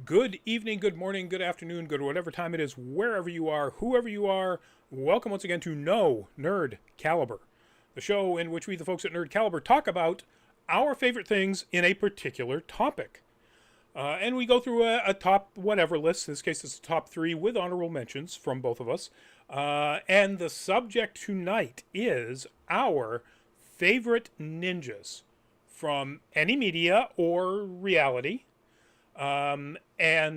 Good evening, good morning, good afternoon, good whatever time it is, wherever you are, whoever you are. Welcome once again to No Nerd Caliber, the show in which we, the folks at Nerd Caliber, talk about our favorite things in a particular topic. And we go through a top whatever list. In this case, it's a top three with honorable mentions from both of us. And the subject tonight is our favorite ninjas from any media or reality. And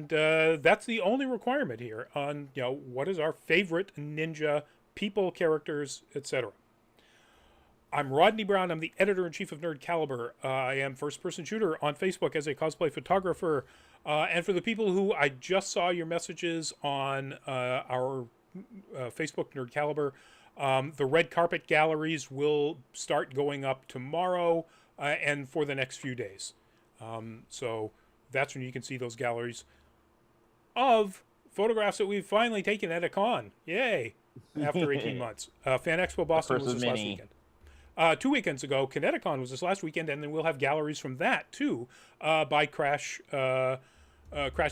that's the only requirement here on, what is our favorite ninja people, characters, etc. I'm Rodney Brown. I'm the editor-in-chief of Nerd Caliber. I am first-person shooter on Facebook as a cosplay photographer. And for the people who I just saw your messages on our Facebook Nerd Caliber, the red carpet galleries will start going up tomorrow and for the next few days. So that's when you can see those galleries of photographs that we've finally taken at a con. Yay! After 18 months. Fan Expo The Boston first was of this last many. weekend. 2 weekends ago, Kineticon was this last weekend, and then we'll have galleries from that too by Crash the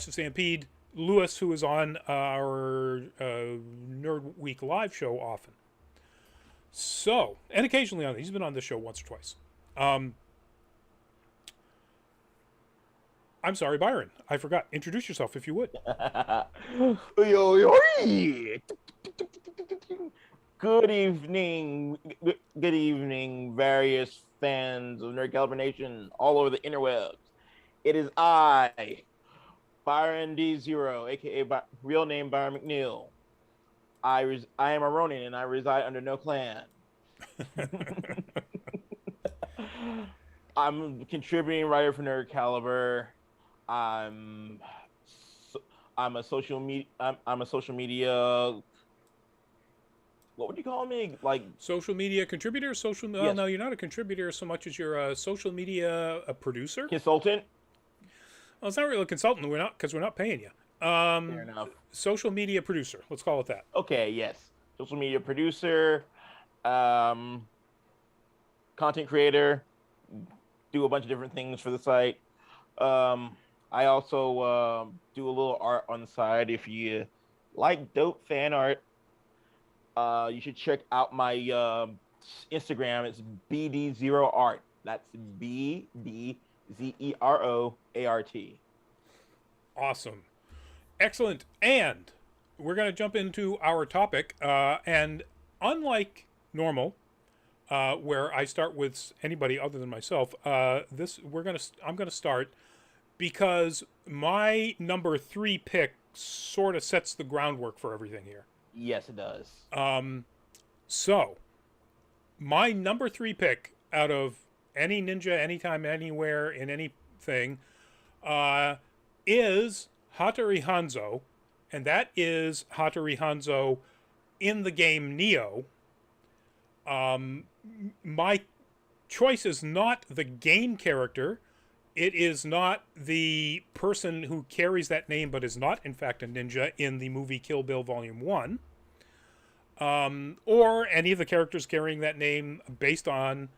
Stampede, Lewis, who is on our Nerd Week live show often. So, and occasionally on, he's been on this show once or twice. I'm sorry, Byron. I forgot. Introduce yourself if you would. Yo, yo, hey. Good evening, good evening, various fans of Nerd Caliber Nation all over the interwebs. It is I, Byron D0, aka real name Byron McNeil. I am a Ronin and I reside under no clan. I'm a contributing writer for Nerd Caliber. I'm I'm a social media I'm a social media, what would you call me? Like, Social media contributor? Well, yes, no, you're not a contributor so much as you're a social media producer. consultant. Well, it's not really a consultant. We're not paying you. Fair enough. Social media producer. Let's call it that. Okay, yes. Social media producer, um, content creator, do a bunch of different things for the site. I also do a little art on the side. If you like dope fan art, you should check out my Instagram. It's BD0Art. That's BDZEROART. Awesome. Excellent. And we're going to jump into our topic. And unlike normal, where I start with anybody other than myself, I'm gonna start because my number three pick sort of sets the groundwork for everything here. Yes, it does. So my number three pick out of any ninja, anytime, anywhere, in anything, is Hattori Hanzo, and that is Hattori Hanzo in the game Neo. My choice is not the game character. It is not the person who carries that name but is not, in fact, a ninja in the movie Kill Bill Volume 1. Or any of the characters carrying that name based on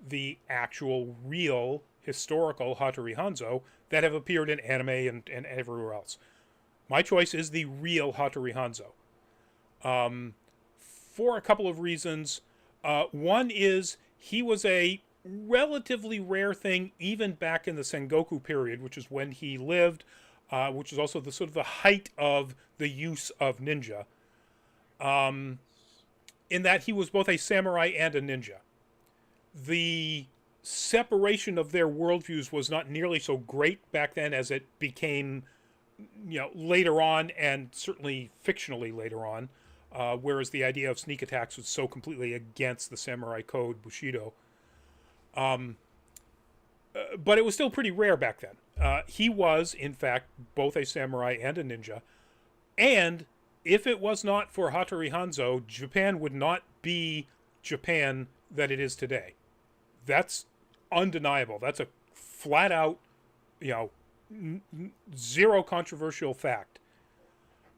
the actual, real, historical Hattori Hanzo that have appeared in anime and everywhere else. My choice is the real Hattori Hanzo. For a couple of reasons. One is he was a relatively rare thing even back in the Sengoku period, which is when he lived, which is also the sort of the height of the use of ninja. In that he was both a samurai and a ninja. The separation of their worldviews was not nearly so great back then as it became, later on, and certainly fictionally later on. Whereas the idea of sneak attacks was so completely against the samurai code, Bushido. But it was still pretty rare back then. He was, in fact, both a samurai and a ninja. And if it was not for Hattori Hanzo, Japan would not be Japan that it is today. That's undeniable. That's a flat out, zero controversial fact.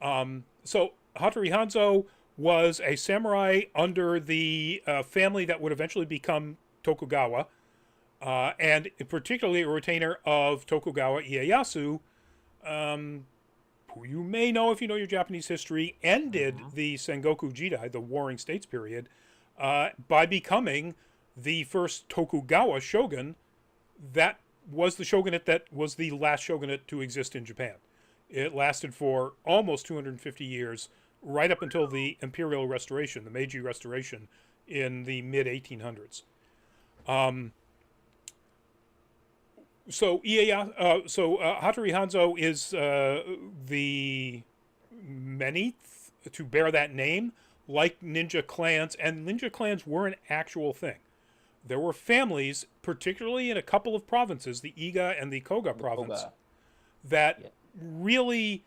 So Hattori Hanzo was a samurai under the family that would eventually become Tokugawa, and particularly a retainer of Tokugawa Ieyasu, who you may know if you know your Japanese history, ended Mm-hmm. the Sengoku Jidai, the Warring States period, by becoming the first Tokugawa shogun. That was the shogunate that was the last shogunate to exist in Japan. It lasted for almost 250 years, right up until the Imperial Restoration, the Meiji Restoration, in the mid 1800s. Um, Hattori Hanzo is the many to bear that name, like ninja clans, and ninja clans were an actual thing. There were families, particularly in a couple of provinces, the Iga and the Koga province, Koga. that Yeah. really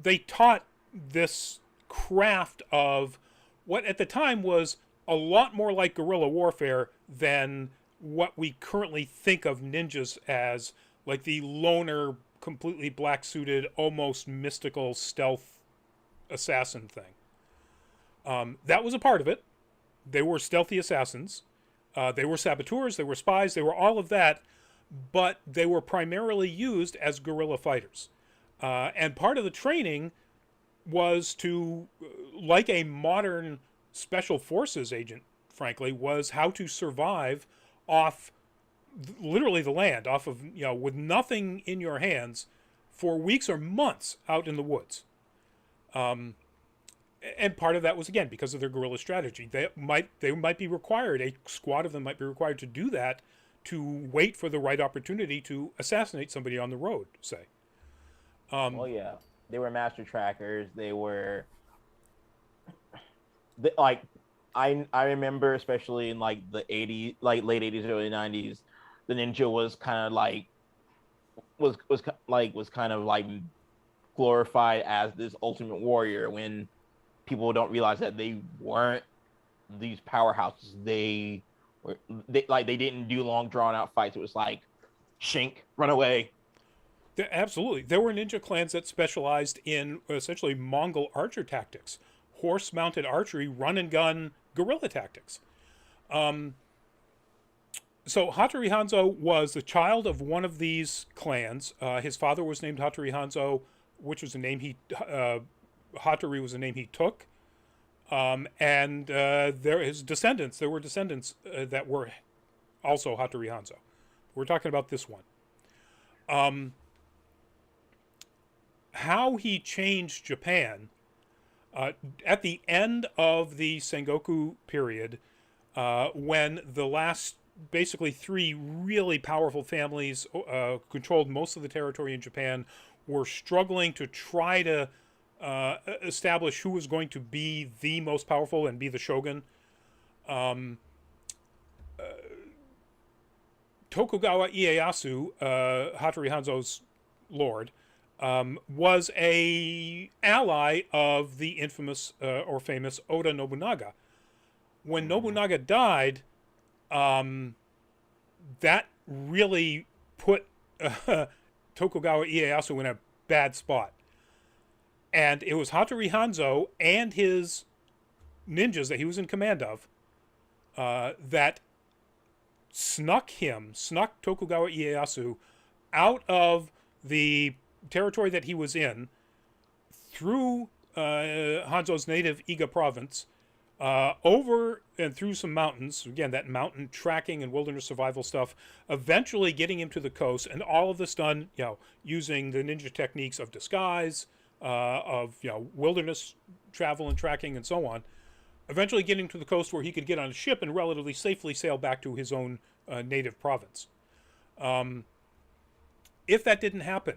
they taught this craft of what at the time was a lot more like guerrilla warfare than what we currently think of ninjas as, like the loner, completely black suited, almost mystical stealth assassin thing. That was a part of it. They were stealthy assassins. They were saboteurs. They were spies. They were all of that, but they were primarily used as guerrilla fighters. And part of the training was to, like a modern special forces agent, frankly, was how to survive off literally the land, off of, with nothing in your hands for weeks or months out in the woods. And part of that was, again, because of their guerrilla strategy. They might be required, a squad of them might be required to do that, to wait for the right opportunity to assassinate somebody on the road, say. Oh yeah, they were master trackers. Like I remember, especially in like the '80s, like late '80s, early '90s, the ninja was kind of like was kind of like glorified as this ultimate warrior when people don't realize that they weren't these powerhouses. They didn't do long drawn out fights. It was like shink, run away. Absolutely. There were ninja clans that specialized in essentially Mongol archer tactics, horse mounted archery, run and gun guerrilla tactics. So Hattori Hanzo was the child of one of these clans. His father was named Hattori Hanzo, which was a name Hattori was a name he took. And there were descendants that were also Hattori Hanzo. We're talking about this one. How he changed Japan at the end of the Sengoku period, when the last basically three really powerful families controlled most of the territory in Japan, were struggling to try to establish who was going to be the most powerful and be the shogun. Tokugawa Ieyasu, Hattori Hanzo's lord, was a ally of the infamous or famous Oda Nobunaga. When Nobunaga died, that really put Tokugawa Ieyasu in a bad spot. And it was Hattori Hanzo and his ninjas that he was in command of that snuck Tokugawa Ieyasu out of the territory that he was in through Hanzo's native Iga province, over and through some mountains. Again, that mountain tracking and wilderness survival stuff, eventually getting him to the coast, and all of this done, using the ninja techniques of disguise, of wilderness travel and tracking and so on. Eventually getting to the coast where he could get on a ship and relatively safely sail back to his own native province. If that didn't happen,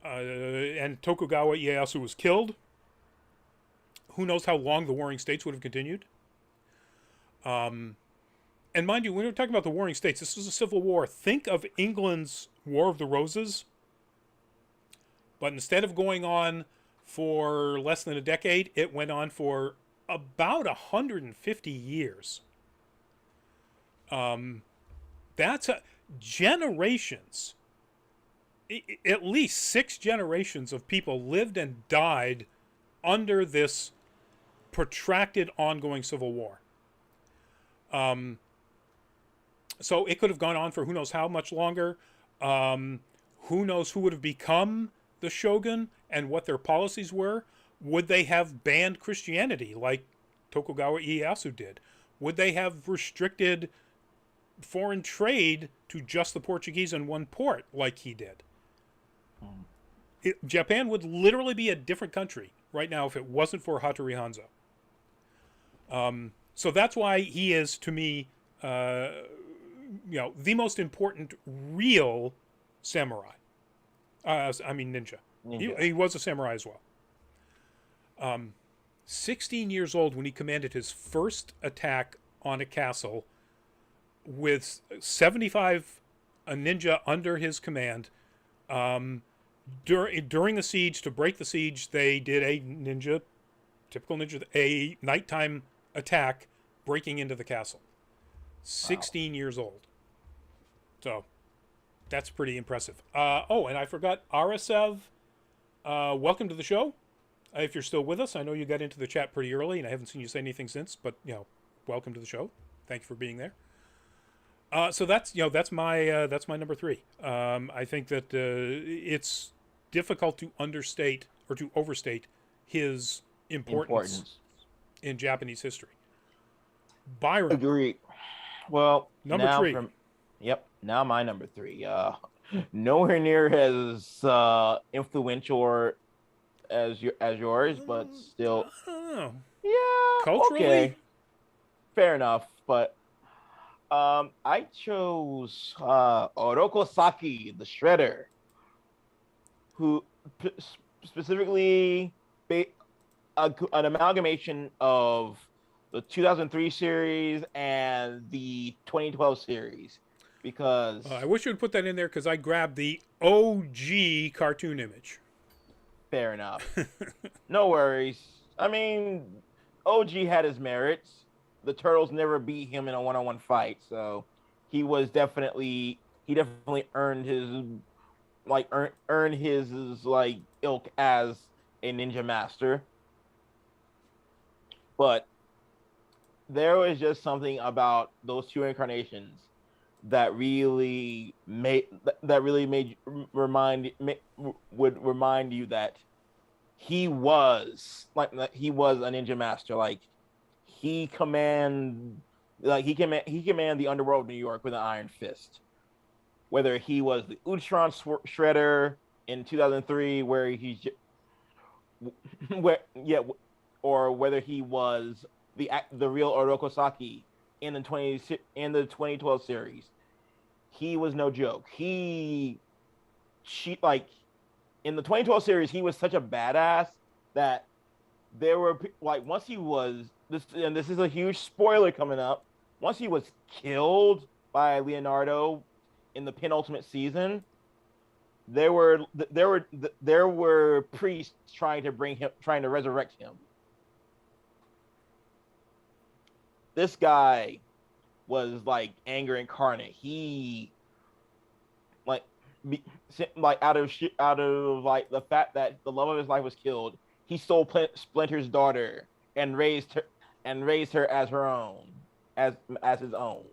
and Tokugawa Ieyasu was killed, who knows how long the Warring States would have continued. And mind you, when we're talking about the Warring States, this was a civil war. Think of England's War of the Roses. But instead of going on for less than a decade, it went on for about 150 years. That's generations. At least 6 generations of people lived and died under this protracted, ongoing civil war. So it could have gone on for who knows how much longer. Who knows who would have become the shogun and what their policies were, would they have banned Christianity like Tokugawa Ieyasu did? Would they have restricted foreign trade to just the Portuguese and one port like he did? Japan would literally be a different country right now if it wasn't for Hattori Hanzo. So that's why he is, to me, the most important real samurai. Ninja. He was a samurai as well. 16 years old when he commanded his first attack on a castle with 75 ninja under his command. During the siege, to break the siege, they did a typical ninja, a nighttime attack breaking into the castle. 16 years old. So that's pretty impressive. And I forgot, Arasev, welcome to the show. If you're still with us, I know you got into the chat pretty early, and I haven't seen you say anything since, but, welcome to the show. Thank you for being there. So that's my number 3. I think that it's difficult to understate or to overstate his importance in Japanese history. Byron. Agreed. Well, number 3. Now my number 3. Nowhere near as influential as yours, but still. Yeah. Culturally. Okay. Fair enough, but I chose Orokosaki, the Shredder, who specifically an amalgamation of the 2003 series and the 2012 series, because I wish you would put that in there because I grabbed the OG cartoon image. Fair enough. No worries. I mean, OG had his merits. The Turtles never beat him in a one-on-one fight, so he definitely earned his ilk as a ninja master. But there was just something about those 2 incarnations that would remind you that he was a ninja master. Like he command the underworld of New York with an iron fist. Whether he was the Ultron Shredder in 2003, or whether he was the real Orokosaki in the 2012 series, he was no joke. In the 2012 series, he was such a badass that there were once he was and this is a huge spoiler coming up. Once he was killed by Leonardo in the penultimate season, there were priests trying to resurrect him. This guy was like anger incarnate. He out of the fact that the love of his life was killed, he stole Splinter's daughter and raised her as her own, as his own.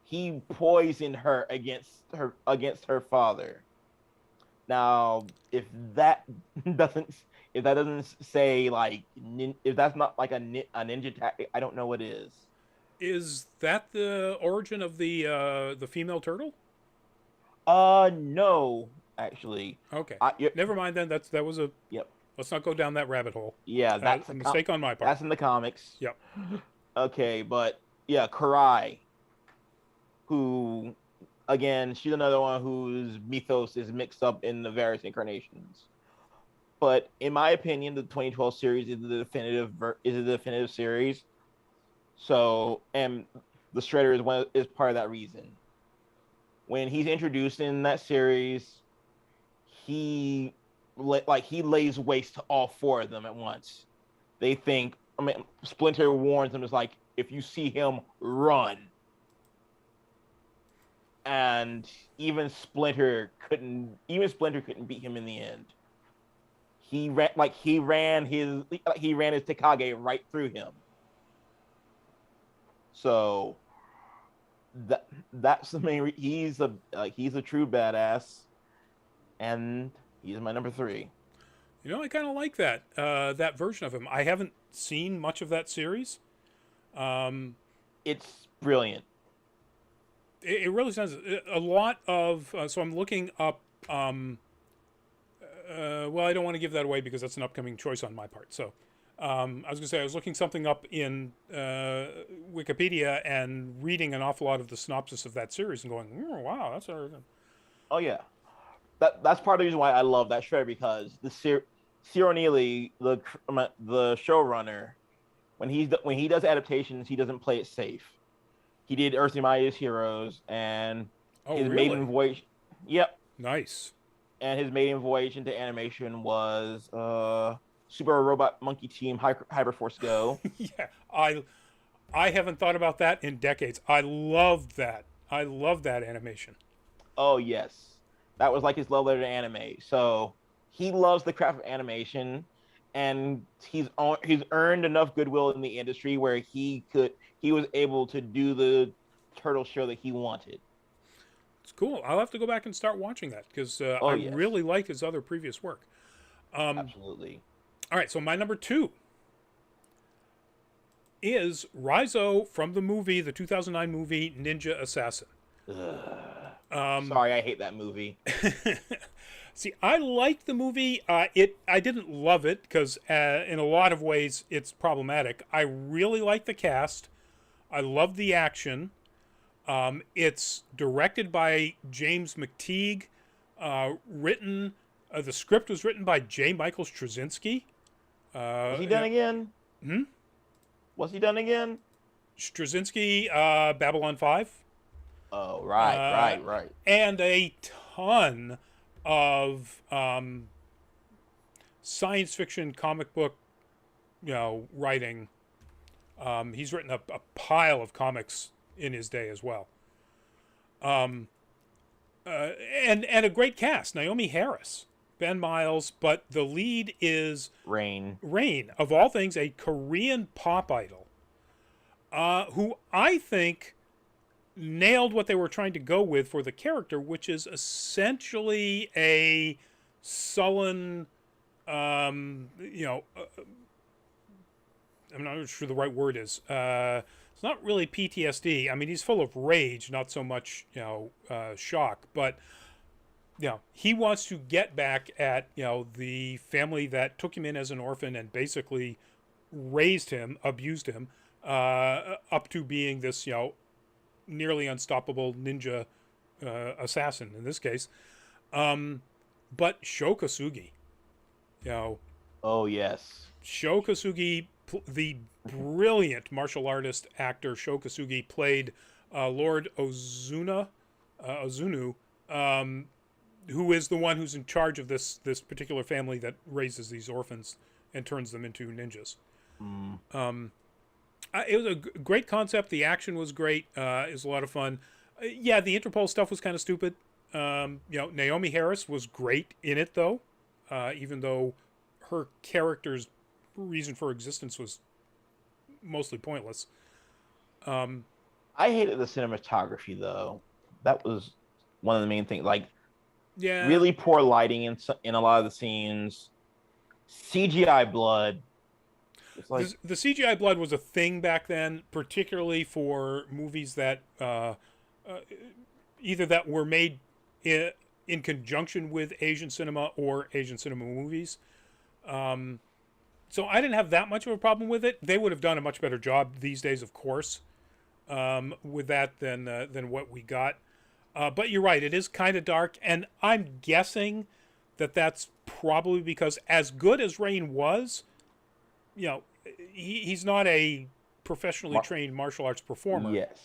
He poisoned her against her father. Now, if that doesn't say if that's not like a ninja tactic, I don't know what is. Is that the origin of the female turtle? No, actually. Okay. Never mind then. That was a. Yep. Let's not go down that rabbit hole. Yeah, that's a mistake on my part. That's in the comics. Yep. Okay, but yeah, Karai, who, again, she's another one whose mythos is mixed up in the various incarnations. But in my opinion, the 2012 series is the definitive series. So, and the Shredder is part of that reason. When he's introduced in that series, he lays waste to all 4 of them at once. They think, Splinter warns them, it's like, if you see him, run. And even Splinter couldn't beat him in the end. He ran his Tekage right through him. So that's the main. He's a true badass, and He's my number 3. You know, I kind of like that version of him. I haven't seen much of that series. Um, It's brilliant. it really sounds a lot of. So I'm looking up. Well, I don't want to give that away because that's an upcoming choice on my part. So I was going to say I was looking something up in Wikipedia and reading an awful lot of the synopsis of that series and going, wow, that's a. Oh yeah, that's part of the reason why I love that show, because Cyril Neely, the showrunner, when he does adaptations, he doesn't play it safe. He did Earth Maya's Heroes and Oh, his really? maiden voyage. Yep, Nice. and his maiden voyage into animation was Super Robot Monkey Team Hyperforce Go. Yeah, I haven't thought about that in decades. I loved that. I love that animation. Oh yes, that was like his love letter to anime. So he loves the craft of animation, and he's earned enough goodwill in the industry where he was able to do the turtle show that he wanted. It's cool. I'll have to go back and start watching that because Oh I yes, really like his other previous work. absolutely. All right, so my number 2 is Raizo from the 2009 movie Ninja Assassin. Sorry, I hate that movie. See, I liked the movie. I didn't love it because in a lot of ways it's problematic. I really like the cast. I love the action. It's directed by James McTeague. Written. The script was written by J. Michael Straczynski. Was he done again? Hmm? Was he done again? Straczynski, Babylon 5. Oh, right. And a ton of science fiction comic book, writing. He's written a pile of comics in his day as well. And a great cast. Naomi Harris, Ben Miles, but the lead is Rain. Rain, of all things, a Korean pop idol, who I think nailed what they were trying to go with for the character, which is essentially a sullen, I'm not sure the right word is. It's not really PTSD. I mean, he's full of rage, not so much, shock, but he wants to get back at, the family that took him in as an orphan and basically raised him, abused him, up to being this, nearly unstoppable ninja assassin in this case. But Sho Kosugi, Oh yes. Sho Kosugi, the brilliant martial artist actor Sho Kosugi, played Lord Ozunu, who is the one who's in charge of this particular family that raises these orphans and turns them into ninjas. It was a great concept. The action was great. It was a lot of fun. Yeah, the Interpol stuff was kind of stupid. Naomi Harris was great in it, though, even though her character's reason for existence was mostly pointless. I hated the cinematography, though. That was one of the main things. Like, Yeah, really poor lighting in a lot of the scenes. CGI blood. It's like, the CGI blood was a thing back then, particularly for movies that either that were made in conjunction with Asian cinema or Asian cinema movies. So I didn't have that much of a problem with it. They would have done a much better job these days, of course, with that than what we got. But you're right; it is kind of dark, and I'm guessing that's probably because, as good as Rain was, he's not a professionally trained martial arts performer. yes.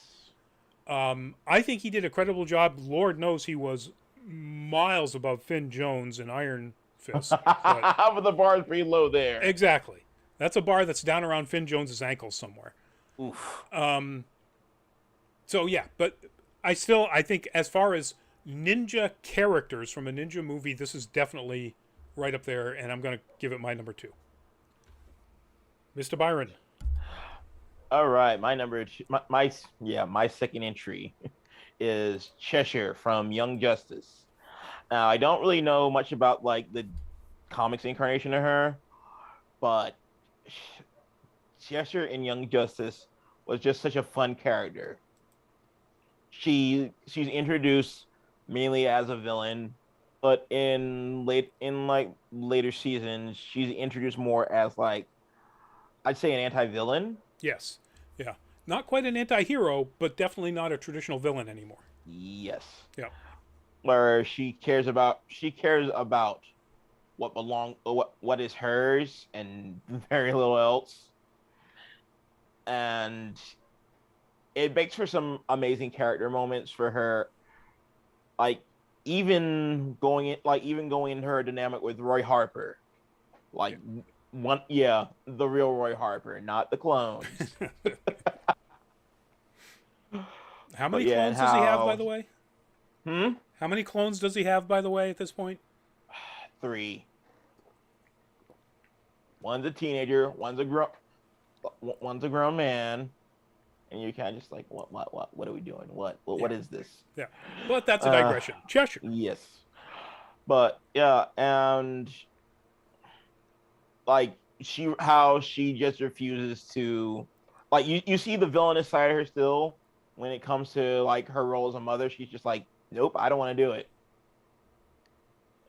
I think he did a credible job. Lord knows he was miles above Finn Jones in Iron Fist. But the bar is pretty low there. Exactly. That's a bar that's down around Finn Jones's ankles somewhere. Oof. So yeah, but I think as far as ninja characters from a ninja movie, this is definitely right up there, and I'm going to give it my number 2. Mr. Byron. All right, my second entry is Cheshire from Young Justice. I don't really know much about like the comics incarnation of her, but Cheshire in Young Justice was just such a fun character. She's introduced mainly as a villain, but in like later seasons, she's introduced more as like I'd say an anti-villain. Yes. Yeah. Not quite an anti-hero, but definitely not a traditional villain anymore. Yes, Yeah. where she cares about what is hers and very little else, and it makes for some amazing character moments for her. Like even going in her dynamic with Roy Harper, like Yeah. the real Roy Harper, not the clones. How But many yeah, and clones does he have, by how the way? hmm How many clones does he have, by the way, at this point? three. One's a teenager, one's a grown man, and you're kind of just like, what are we doing? What Yeah. is this? Yeah. But that's a Uh, digression. Cheshire. yes, but yeah, and like how she just refuses to, like you see the villainous side of her still when it comes to like her role as a mother. She's just like, nope, I don't want to do it.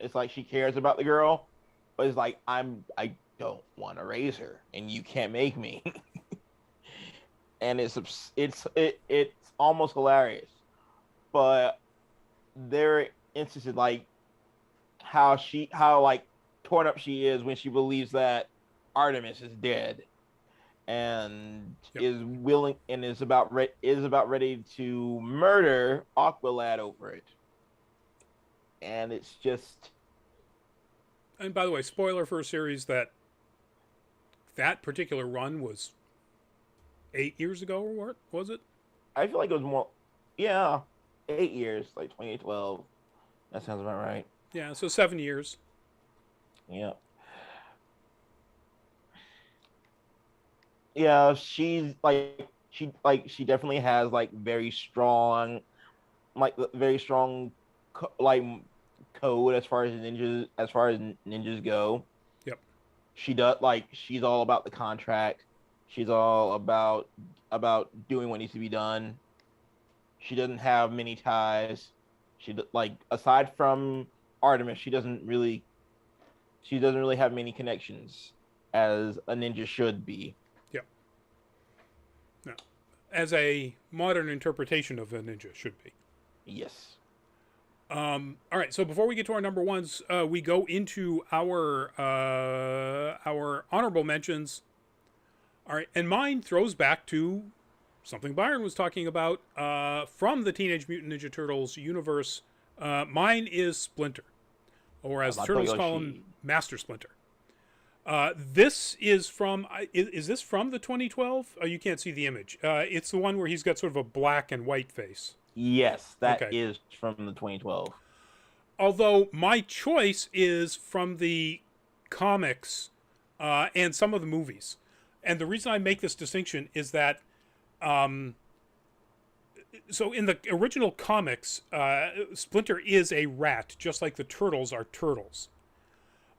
It's like she cares about the girl, but it's like I don't want to raise her, and you can't make me. And it's almost hilarious. But there are instances like how like torn up she is when she believes that Artemis is dead and Yep. is willing and is about ready to murder Aqualad over it. And it's just And by the way, spoiler for a series that particular run was 8 years ago, or what was it? I feel like it was more, yeah, 8 years, like 2012. That sounds about right. Yeah, so 7 years. Yeah. Yeah, she definitely has like very strong like code as far as ninjas go. Yep. She does like she's all about the contract. She's all about doing what needs to be done. She doesn't have many ties. Like aside from Artemis, she doesn't really have many connections as a ninja should be. Yep. No. As a modern interpretation of a ninja should be. Yes. All right. So before we get to our number ones, we go into our honorable mentions. All right, and mine throws back to something Byron was talking about from the Teenage Mutant Ninja Turtles universe. Mine is Splinter, or as the Turtles call him, Master Splinter. This is from. Is this from the 2012? You can't see the image. It's the one where he's got sort of a black and white face. Yes, that Okay. is from the 2012. Although my choice is from the comics and some of the movies. And the reason I make this distinction is that, so in the original comics, Splinter is a rat, just like the turtles are turtles.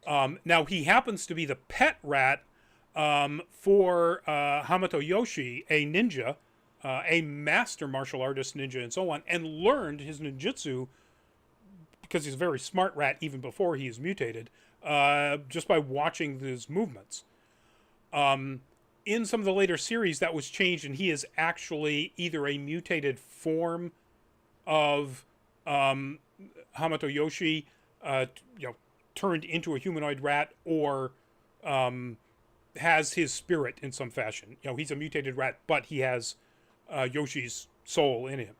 Now, he happens to be the pet rat for Hamato Yoshi, a ninja, a master martial artist ninja, and so on, and learned his ninjutsu because he's a very smart rat even before he is mutated, just by watching his movements. In some of the later series, that was changed, and he is actually either a mutated form of Hamato Yoshi, turned into a humanoid rat, or has his spirit in some fashion. He's a mutated rat, but he has Yoshi's soul in him.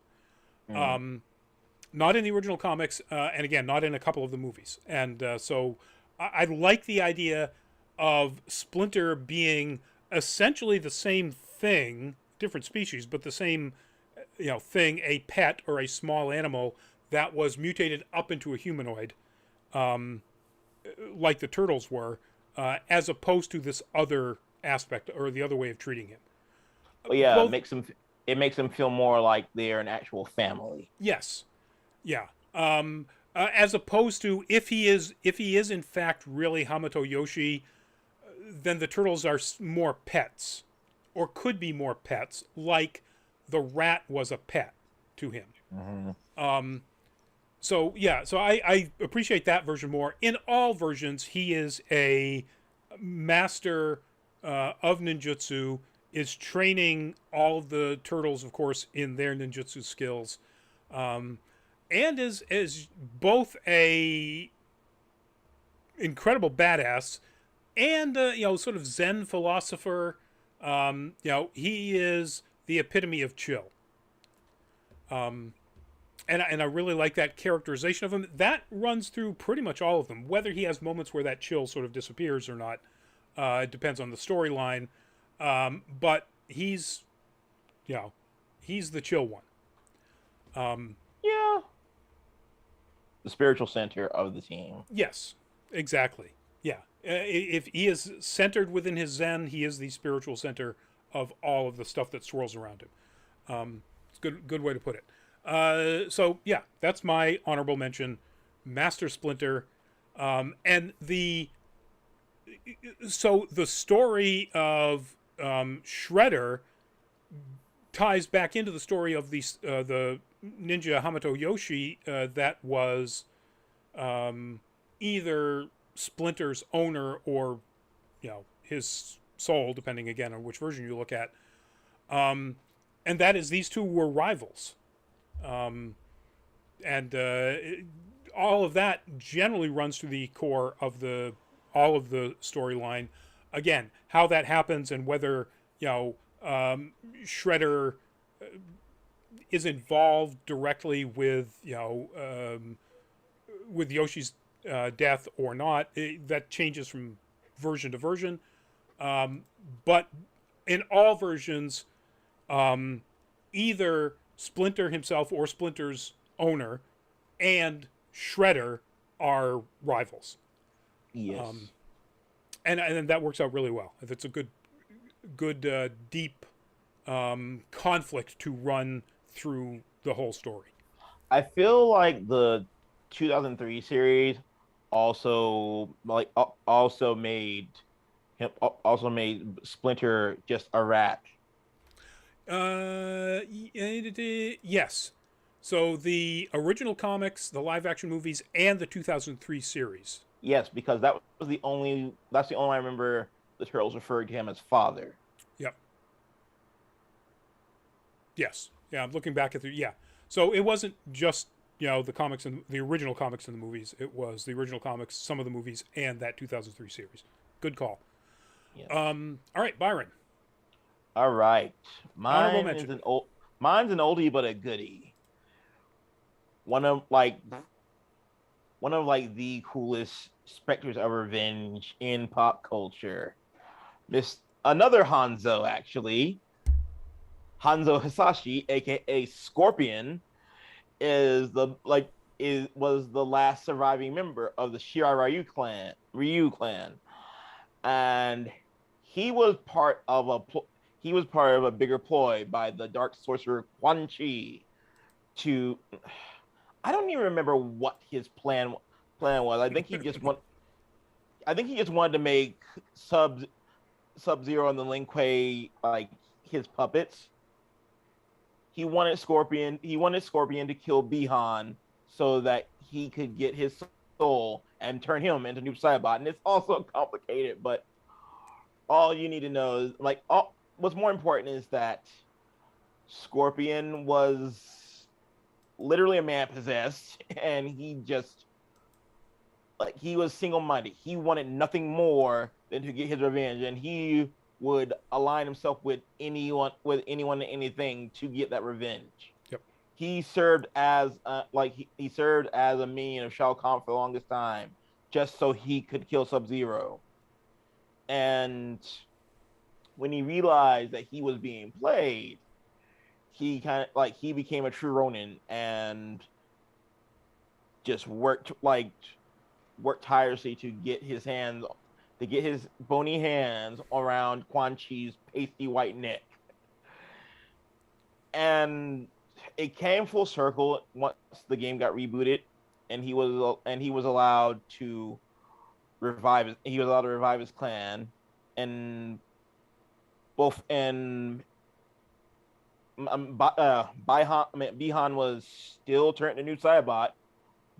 Not in the original comics, and again, not in a couple of the movies. And so I like the idea of Splinter being essentially the same thing, different species, but the same thing, a pet or a small animal that was mutated up into a humanoid, like the turtles were, as opposed to this other aspect or the other way of treating him. But yeah, Both, it makes them feel more like they're an actual family. yes, yeah. As opposed to if he is in fact really Hamato Yoshi, then the turtles are more pets, or could be more pets, like the rat was a pet to him. Mm-hmm. So yeah, so I appreciate that version more. In all versions, he is a master of ninjutsu, is training all of the turtles, of course, in their ninjutsu skills, and is both a incredible badass and sort of Zen philosopher. He is the epitome of chill. And I really like that characterization of him. That runs through pretty much all of them. Whether he has moments where that chill sort of disappears or not, it depends on the storyline. But he's, he's the chill one. Yeah, the spiritual center of the team. Yes, exactly. Yeah, if he is centered within his Zen, he is the spiritual center of all of the stuff that swirls around him. It's a good way to put it. So yeah, that's my honorable mention, Master Splinter, and the story of Shredder ties back into the story of the ninja Hamato Yoshi that was either Splinter's owner or his soul, depending again on which version you look at, and that is these two were rivals. And all of that generally runs through the core of all of the storyline. Again, how that happens and whether Shredder is involved directly with with Yoshi's death or not, that changes from version to version. But in all versions, either Splinter himself or Splinter's owner and Shredder are rivals. Yes. And that works out really well. It's a good deep conflict to run through the whole story. I feel like the 2003 series also made Splinter just a rat. Yes. So the original comics, the live action movies, and the 2003 series. Yes, because that's the only I remember the Turtles referred to him as father. Yep. Yes. Yeah, I'm looking back at So it wasn't just, the comics and the original comics and the movies. It was the original comics, some of the movies, and that 2003 series. Good call. Yes. All right, Byron. All right. Honorable mention. Mine's an oldie but a goodie. One of the coolest specters of revenge in pop culture. Another Hanzo, actually. Hanzo Hasashi, aka Scorpion, was the last surviving member of the Shirai Ryu clan. And he was part of a bigger ploy by the dark sorcerer Quan Chi to, I don't even remember what his plan was. I think he just wanted to make Sub-Zero and the Lin Kuei like his puppets. He wanted Scorpion to kill Bihan so that he could get his soul and turn him into Noob Saibot. And it's also complicated, but all you need to know is what's more important is that Scorpion was literally a man possessed, and he was single-minded. He wanted nothing more than to get his revenge, and he would align himself with anyone and anything to get that revenge. Yep. He served as a minion of Shao Kahn for the longest time, just so he could kill Sub-Zero. And when he realized that he was being played, he became a true Ronin and just worked tirelessly to get his bony hands around Quan Chi's pasty white neck. And it came full circle once the game got rebooted and he was allowed to revive his clan, and both and Bihan was still turned into new Saibot,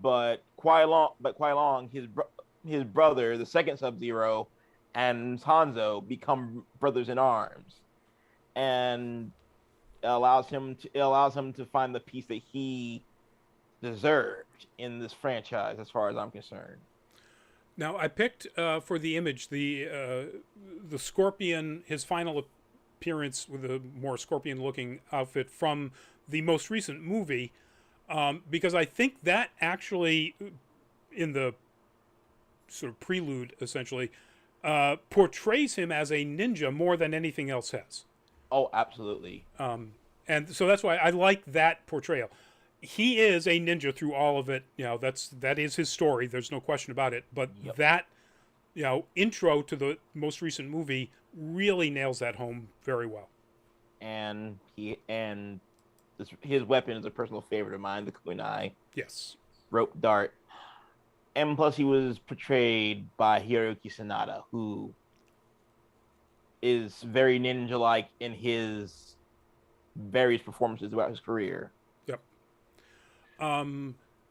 but Kuai Long, his brother, the second Sub-Zero, and Hanzo become brothers in arms, and it allows him to find the peace that he deserved in this franchise, as far as I'm concerned. Now, I picked for the image the Scorpion, his final appearance with a more Scorpion-looking outfit from the most recent movie, because I think that actually, in the sort of prelude, essentially, portrays him as a ninja more than anything else has. Oh, absolutely. And so that's why I like that portrayal. He is a ninja through all of it. That is his story. There's no question about it. But that, intro to the most recent movie really nails that home very well. And his weapon is a personal favorite of mine, the kunai. Yes. Rope dart. And plus, he was portrayed by Hiroyuki Sanada, who is very ninja-like in his various performances throughout his career. Yep.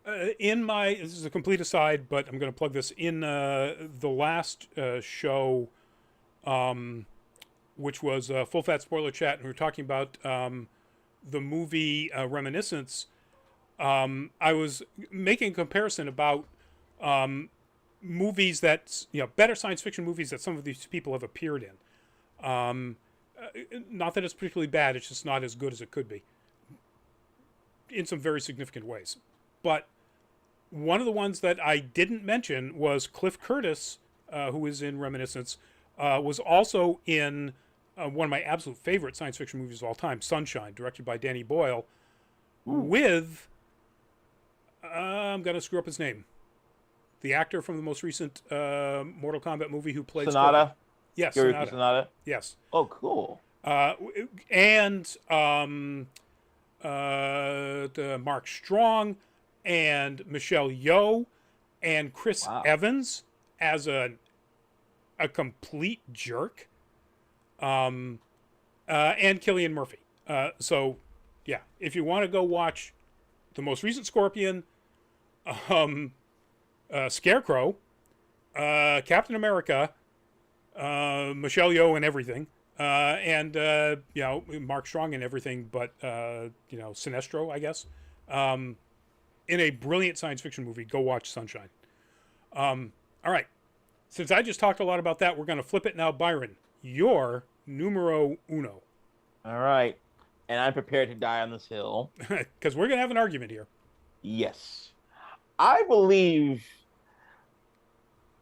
This is a complete aside, but I'm going to plug this in the last show, which was Full Fat Spoiler Chat, and we were talking about the movie Reminiscence. I was making a comparison about movies that, better science fiction movies that some of these people have appeared in. Not that it's particularly bad, it's just not as good as it could be in some very significant ways. But one of the ones that I didn't mention was Cliff Curtis, who is in Reminiscence, was also in one of my absolute favorite science fiction movies of all time, Sunshine, directed by Danny Boyle, with, I'm going to screw up his name, the actor from the most recent Mortal Kombat movie who played Sonata. Yes, Sonata. Yes. Oh, cool. And Mark Strong and Michelle Yeoh and Chris Evans as a complete jerk, and Cillian Murphy. So, yeah, if you want to go watch the most recent Scorpion, Scarecrow, Captain America, Michelle Yeoh and everything, and Mark Strong and everything, but Sinestro, I guess, in a brilliant science fiction movie, go watch Sunshine. All right, since I just talked a lot about that, we're going to flip it now. Byron, your numero uno. All right, and I'm prepared to die on this hill because we're going to have an argument here. Yes, I believe.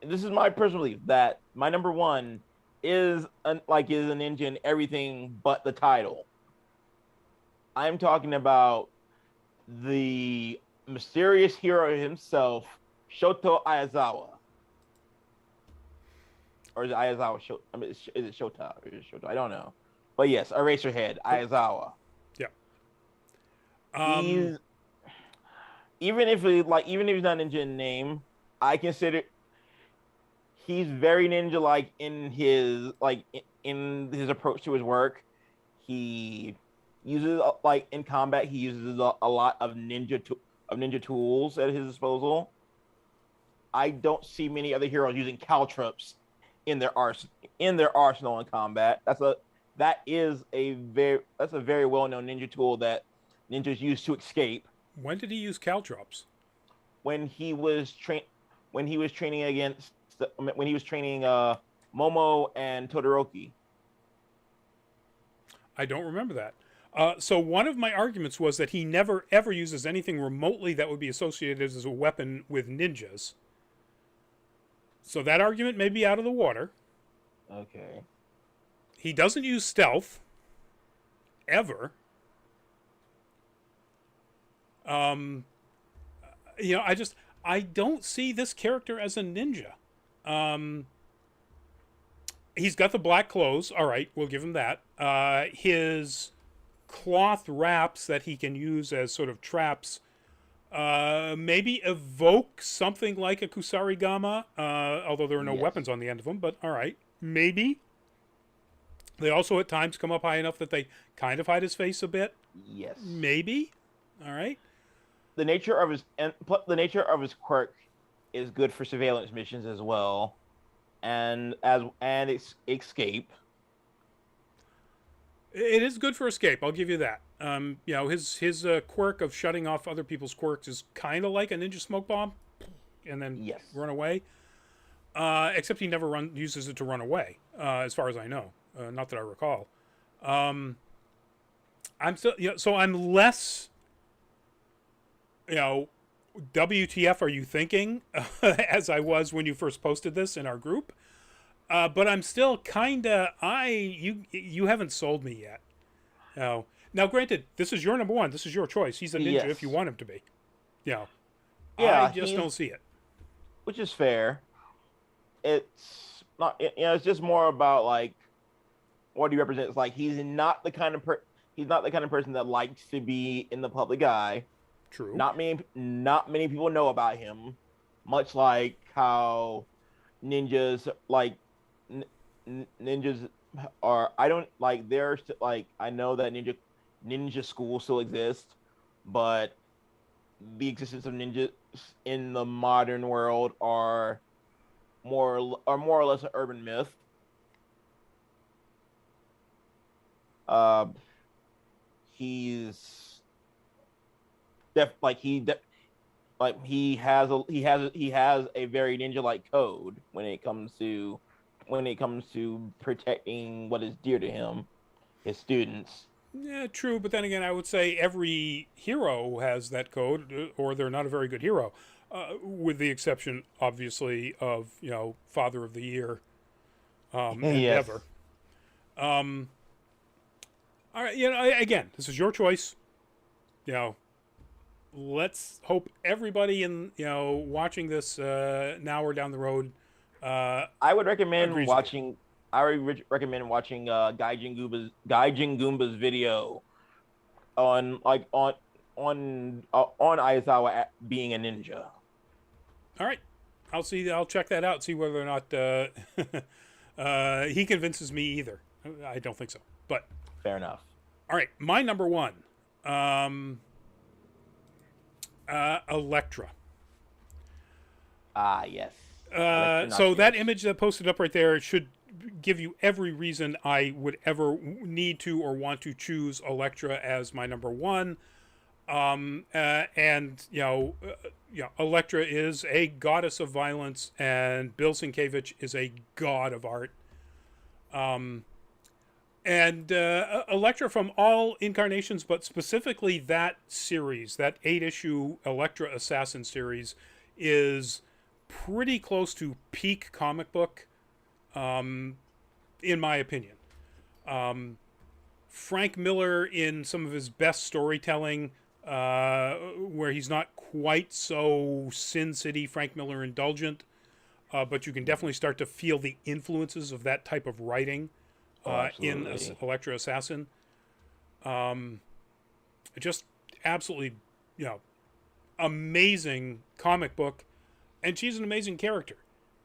This is my personal belief that my number one is a ninja in everything but the title. I'm talking about the mysterious hero himself, Shoto Aizawa. Or is it Aizawa? Is it Shota? Or is it Shota? I don't know. But yes, Eraserhead, Aizawa. Yeah. Even if he's not ninja in name, I consider he's very ninja-like in his approach to his work. He uses in combat, he uses a lot of ninja tools at his disposal. I don't see many other heroes using caltrops in their arsenal in combat. That's a very well-known ninja tool that ninjas use to escape. When did he use caltrops? When he was training Momo and Todoroki. I don't remember that. So one of my arguments was that he never ever uses anything remotely that would be associated as a weapon with ninjas. So that argument may be out of the water. Okay. He doesn't use stealth ever. I don't see this character as a ninja. He's got the black clothes. All right, we'll give him that. His cloth wraps that he can use as sort of traps Maybe evoke something like a Kusarigama, although there are no Yes. weapons on the end of them, but all right. Maybe. They also at times come up high enough that they kind of hide his face a bit. Yes. Maybe. All right. The nature of his quirk is good for surveillance missions as well, and it's escape. It is good for escape. I'll give you that. His quirk of shutting off other people's quirks is kind of like a ninja smoke bomb, and then Yes. run away. Except he never uses it to run away, as far as I know. Not that I recall. I'm still, so I'm less, WTF are you thinking, as I was when you first posted this in our group. But I'm still kind of, you haven't sold me yet. Now, granted, this is your number one. This is your choice. He's a ninja Yes. if you want him to be. Yeah, I just don't see it. which is fair. It's not, it's just more about like what he represents. Like he's not the kind of person that likes to be in the public eye. True. Not many people know about him. Much like how ninjas ninjas are. I don't like. There's like I know that ninja schools still exist, but the existence of ninjas in the modern world are more or less an urban myth. He's he has a very ninja like code when it comes to protecting what is dear to him, his students. Yeah, true. But then again, I would say every hero has that code, or they're not a very good hero, with the exception, obviously, of Father of the Year, Yes. Endeavor. All right. Again, this is your choice. Let's hope everybody in watching this now or down the road. I would recommend agrees with watching. I would recommend watching Gaijin Goomba's video on Aizawa being a ninja. All right. I'll check that out. See whether or not he convinces me either. I don't think so. But Fair enough. all right, my number one, Electra. Ah, yes. So that image that posted up right there should give you every reason I would ever need to or want to choose Electra as my number one. Electra is a goddess of violence, and Bill Sienkiewicz is a god of art. Electra from all incarnations, but specifically that series, that 8-issue Electra Assassin series, is pretty close to peak comic book, in my opinion. Frank Miller, in some of his best storytelling, where he's not quite so Sin City Frank Miller indulgent, but you can definitely start to feel the influences of that type of writing in Electra Assassin. Just absolutely, amazing comic book, and she's an amazing character.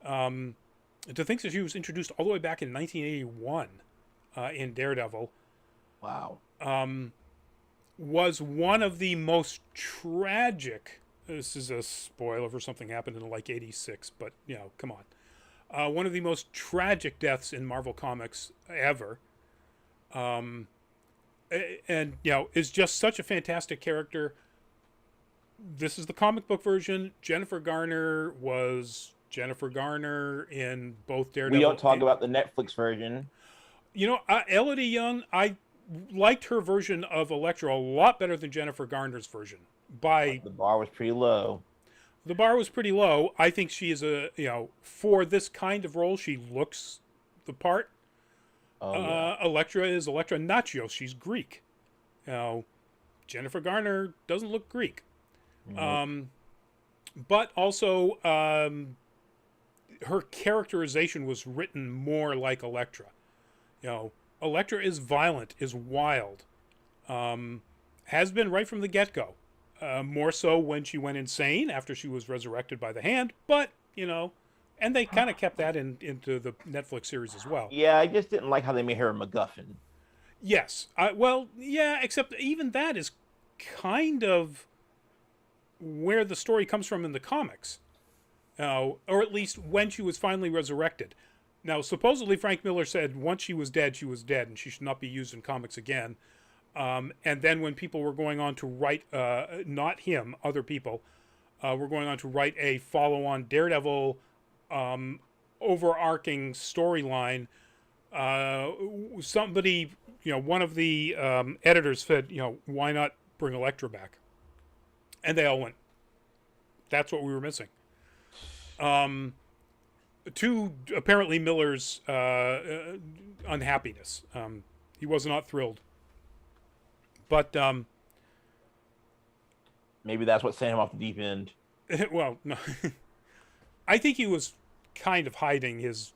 To think that she was introduced all the way back in 1981 in Daredevil. Wow. Was one of the most tragic. This is a spoiler for something happened in like 86, but come on. One of the most tragic deaths in Marvel Comics ever. And is just such a fantastic character. This is the comic book version. Jennifer Garner was Jennifer Garner in both Daredevil. We don't talk about the Netflix version. Elodie Young, I liked her version of Electra a lot better than Jennifer Garner's version. The bar was pretty low. The bar was pretty low. I think she is for this kind of role, she looks the part. Yeah. Electra is Electra Nachios. She's Greek. Jennifer Garner doesn't look Greek. Mm-hmm. But also, her characterization was written more like Electra. Electra is violent, is wild. Has been right from the get-go. more so when she went insane after she was resurrected by the Hand. But and they kind of kept that into the Netflix series as well. Yeah, I just didn't like how they made her a MacGuffin. Yes. Well, yeah, except even that is kind of where the story comes from in the comics. Or at least when she was finally resurrected. Now, supposedly Frank Miller said once she was dead, and she should not be used in comics again. And then when people were going on to write, not him, other people, were going on to write a follow-on Daredevil overarching storyline, somebody, one of the editors said, why not bring Elektra back? And they all went, that's what we were missing. To apparently Miller's unhappiness. He was not thrilled. But maybe that's what sent him off the deep end. Well, no. I think he was kind of hiding his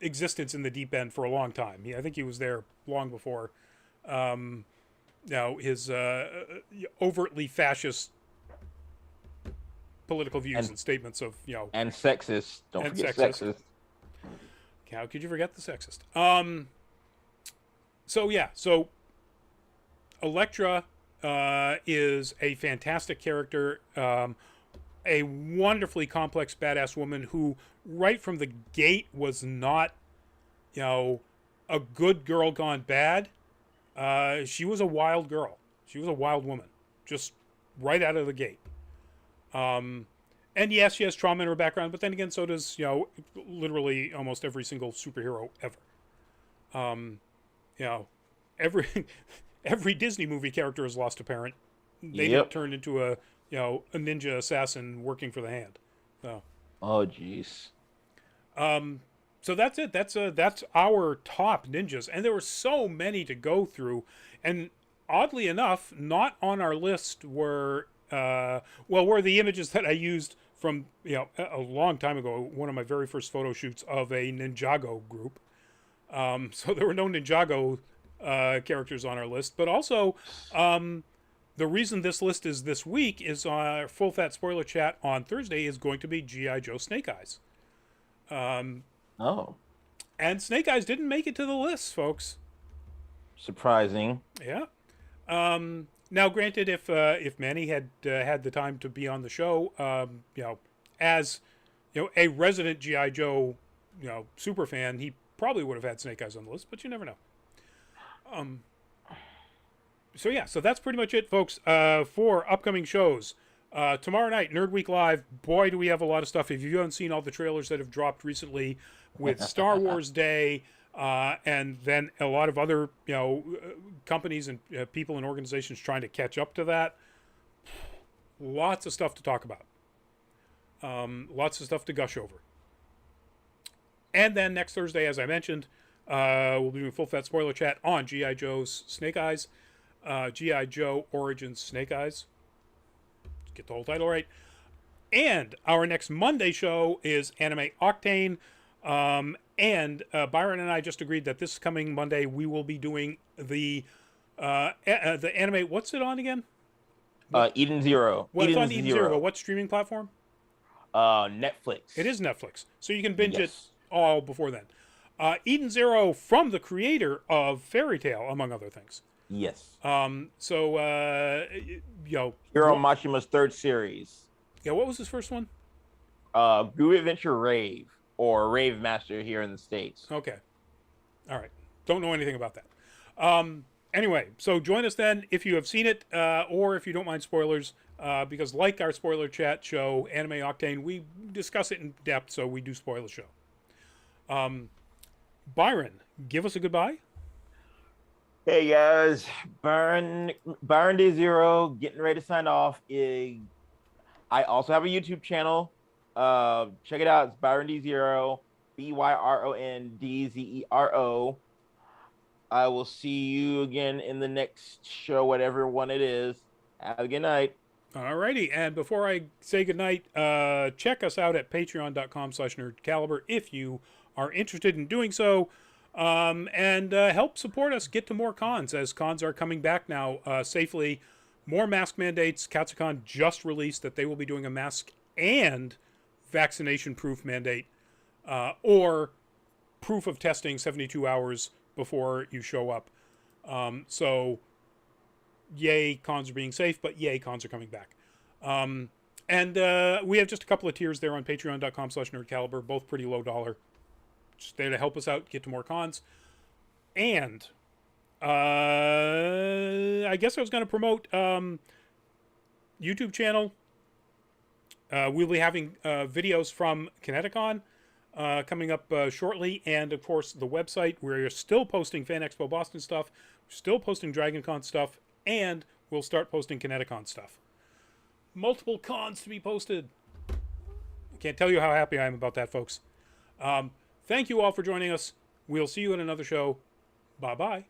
existence in the deep end for a long time. I think he was there long before his overtly fascist political views and statements of and sexist. Don't forget sexist. How could you forget the sexist? So Elektra is a fantastic character, a wonderfully complex badass woman who right from the gate was not a good girl gone bad. She was a wild girl. She was a wild woman, just right out of the gate. And yes, she has trauma in her background, but then again, so does, literally almost every single superhero ever. Every Disney movie character has lost a parent. They get turned into a ninja assassin working for the Hand. So. Oh, jeez. So that's it. That's our top ninjas, and there were so many to go through. And oddly enough, not on our list were were the images that I used from a long time ago. One of my very first photo shoots of a Ninjago group. So there were no Ninjago characters on our list, but also the reason this list is this week is our full fat spoiler chat on Thursday is going to be G.I. Joe Snake Eyes. Oh. And Snake Eyes didn't make it to the list, folks. Surprising. Yeah. Now, granted, if Manny had had the time to be on the show, as a resident G.I. Joe, super fan, he probably would have had Snake Eyes on the list, but you never know. So that's pretty much it, folks, for upcoming shows. Tomorrow night, Nerd Week Live. Boy, do we have a lot of stuff. If you haven't seen all the trailers that have dropped recently with Star Wars Day, and then a lot of other, companies and people and organizations trying to catch up to that. Lots of stuff to talk about. Lots of stuff to gush over. And then next Thursday, as I mentioned, we'll be doing full fat spoiler chat on G.I. Joe's Snake Eyes, G.I. Joe Origins Snake Eyes. Get the whole title right. And our next Monday show is Anime Octane. And Byron and I just agreed that this coming Monday we will be doing the anime. What's it on again? Eden Zero. Well, it's on Eden Zero. What streaming platform? Netflix. It is Netflix. So you can binge it all before then. Eden Zero from the creator of Fairy Tail, among other things. Yes. Hiro Mashima's third series. Yeah, what was his first one? Guru Adventure Rave, or Rave Master here in the States. Okay. All right. Don't know anything about that. Anyway, so join us then if you have seen it, or if you don't mind spoilers, because like our spoiler chat show, Anime Octane, we discuss it in depth, so we do spoil the show. Byron, give us a goodbye. Hey guys, Byron Day Zero, getting ready to sign off. I also have a YouTube channel. Check it out. It's Byron D Zero, BYRONDZERO. I will see you again in the next show, whatever one it is. Have a good night. Alrighty, and before I say goodnight, check us out at patreon.com/nerdcaliber if you are interested in doing so. And help support us get to more cons, as cons are coming back now safely more mask mandates. Katsucon just released that they will be doing a mask and vaccination proof mandate, or proof of testing 72 hours before you show up. So yay, cons are being safe, but yay, cons are coming back. And we have just a couple of tiers there on patreon.com/nerdcaliber, both pretty low dollar. Just there to help us out, get to more cons. And I guess I was going to promote YouTube channel. We'll be having videos from Kineticon coming up shortly. And, of course, the website. We're still posting Fan Expo Boston stuff. Still posting DragonCon stuff. And we'll start posting Kineticon stuff. Multiple cons to be posted. I can't tell you how happy I am about that, folks. Thank you all for joining us. We'll see you in another show. Bye-bye.